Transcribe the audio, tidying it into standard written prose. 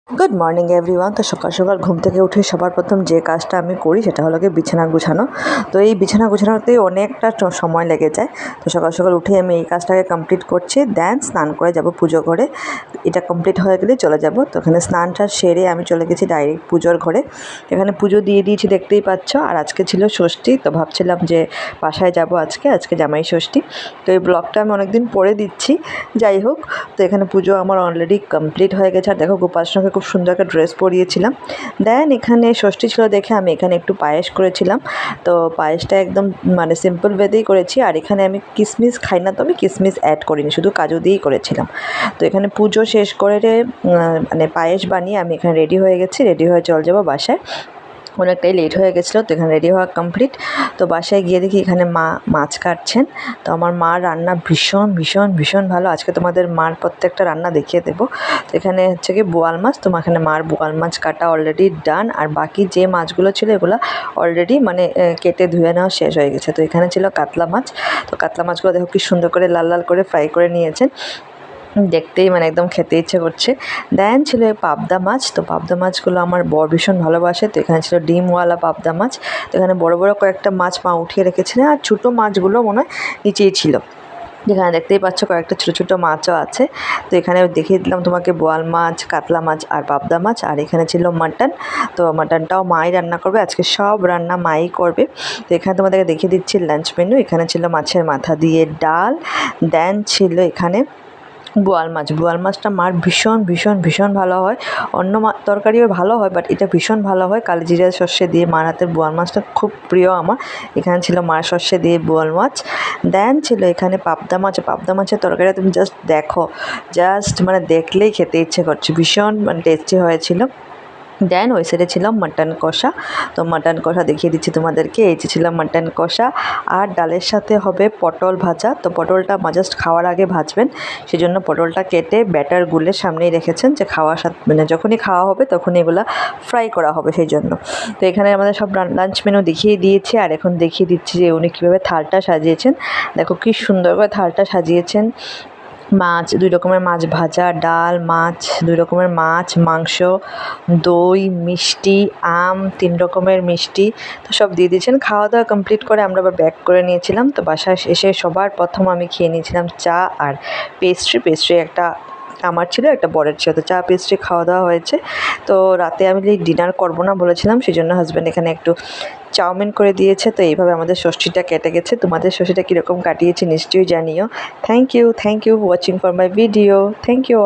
Good morning everyone. তো সকাল সকাল ঘুম থেকে উঠে সবার প্রথম যে কাজটা আমি করি সেটা হলো গিয়ে বিছানা গুছানো। তো এই বিছানা গুছানোতেই অনেকটা সময় লেগে যায়। তো সকাল সকাল উঠে আমি এই কাজটাকে কমপ্লিট করছি, দেন স্নান করে যাব পুজো ঘরে। এটা কমপ্লিট হয়ে গেলে চলে যাব। তো এখানে স্নানটা সেরে আমি চলে গেছি ডাইরেক্ট পুজোর ঘরে। এখানে পুজো দিয়ে দিয়েছি, দেখতেই পাচ্ছ। আর আজকে ছিল ষষ্ঠী, তো ভাবছিলাম যে বাসায় যাব আজকে জামাই ষষ্ঠী। তো এই ব্লগটা আমি অনেকদিন পরে দিচ্ছি, যাই হোক। তো এখানে পুজো আমার অলরেডি কমপ্লিট হয়ে গেছে। আর দেখো গোপালসোনাকে খুব সুন্দর একটা ড্রেস পরিয়েছিলাম। দেন এখানে ষষ্ঠী ছিল দেখে আমি এখানে একটু পায়েস করেছিলাম। তো পায়েসটা একদম মানে সিম্পল ওয়েতেই করেছি। আর এখানে আমি কিশমিশ খাই না, তো আমি কিশমিশ অ্যাড করিনি, শুধু কাজু দিয়েই করেছিলাম। তো এখানে পুজো শেষ করে মানে পায়েস বানিয়ে আমি এখানে রেডি হয়ে গেছি, রেডি হয়ে চলে যাবো বাসায়। অনেকটাই লেট হয়ে গেছিলো, তো এখানে রেডি হওয়া কমপ্লিট। তো বাসায় গিয়ে দেখি এখানে মা মাছ কাটছেন। তো আমার মার রান্না ভীষণ ভীষণ ভীষণ ভালো। আজকে তোমাদের মার প্রত্যেকটা রান্না দেখিয়ে দেবো। তো এখানে হচ্ছে কি বোয়াল মাছ, তো এখানে মার বোয়াল মাছ কাটা অলরেডি ডান। আর বাকি যে মাছগুলো ছিল এগুলো অলরেডি মানে কেটে ধুয়ে নেওয়া শেষ হয়ে গেছে। তো এখানে ছিল কাতলা মাছ। তো কাতলা মাছগুলো দেখো কি সুন্দর করে লাল লাল করে ফ্রাই করে নিয়েছেন, দেখতেই মানে একদম খেতে ইচ্ছে করছে। দেন ছিল পাবদা মাছ। তো পাবদা মাছগুলো আমার বর ভীষণ ভালোবাসে। তো এখানে ছিল ডিমওয়ালা পাবদা মাছ। তো এখানে বড় বড় কয়েকটা মাছ মা উঠিয়ে রেখেছিলেন, আর ছোটো মাছগুলো মনে হয় নিচেই ছিল। যেখানে দেখতেই পাচ্ছ কয়েকটা ছোটো ছোটো মাছও আছে। তো এখানে দেখিয়ে দিলাম তোমাকে বোয়াল মাছ, কাতলা মাছ আর পাবদা মাছ। আর এখানে ছিল মাটন। তো মাটনটাও মাই রান্না করবে আজকে, সব রান্না মাই করবে। তো এখানে তোমাদেরকে দেখিয়ে দিচ্ছি লাঞ্চ মেনু। এখানে ছিল মাছের মাথা দিয়ে ডাল। দেন ছিল এখানে বোয়াল মাছটা মার ভীষণ ভীষণ ভীষণ ভালো হয়। অন্য তরকারিও ভালো হয়, বাট এটা ভীষণ ভালো হয় কালিজিরা সর্ষে দিয়ে। মার হাতের বোয়াল মাছটা খুব প্রিয় আমার। এখানে ছিল মার সর্ষে দিয়ে বোয়াল মাছ। দেন ছিল এখানে পাবদা মাছের তরকারিটা তুমি জাস্ট দেখো, জাস্ট মানে দেখলেই খেতে ইচ্ছে করছে, ভীষণ মানে টেস্টি হয়েছিল। দেন ওই সাইডে ছিল মাটন কষা। তো মাটন কষা দেখিয়ে দিচ্ছি তোমাদেরকে, এই যে ছিল মাটন কষা। আর ডালের সাথে হবে পটল ভাজা। তো পটলটা জাস্ট খাওয়ার আগে ভাজবেন, সেজন্য পটলটা কেটে ব্যাটার গুলে সামনেই রেখেছেন, যে খাওয়ার সাথে মানে যখনই খাওয়া হবে তখনই এগুলো ফ্রাই করা হবে সেই জন্য। তো এখানে আমাদের সব লাঞ্চ মেনু দেখিয়ে দিয়েছি। আর এখন দেখিয়ে দিচ্ছি যে উনি কীভাবে থালটা সাজিয়েছেন। দেখো কী সুন্দর করে থালটা সাজিয়েছেন। মাছ 2 রকমের মাছ ভাজা, ডাল, মাছ 2 রকমের মাছ, মাংস, দই, মিষ্টি, আম, 3 রকমের মিষ্টি। তো সব দিয়ে দিয়েছেন। খাওয়া দাওয়া কমপ্লিট করে আমরা আবার ব্যাক করে নিয়েছিলাম। তো বাসায় এসে সবার প্রথম আমি খেয়ে নিয়েছিলাম চা আর পেস্ট্রি একটা আমার ছিল, একটা বরের ছিল। তো চা পেস্ট্রি খাওয়া দাওয়া হয়েছে। তো রাতে আমি ডিনার করবো না বলেছিলাম, সেই জন্য হাজব্যান্ড এখানে একটু চাউমিন করে দিয়েছে। তো এইভাবে আমাদের ষষ্ঠীটা কেটে গেছে। তোমাদের ষষ্ঠীটা কীরকম কাটিয়েছি নিশ্চয়ই জানিও। Thank you watching for my video. Thank you.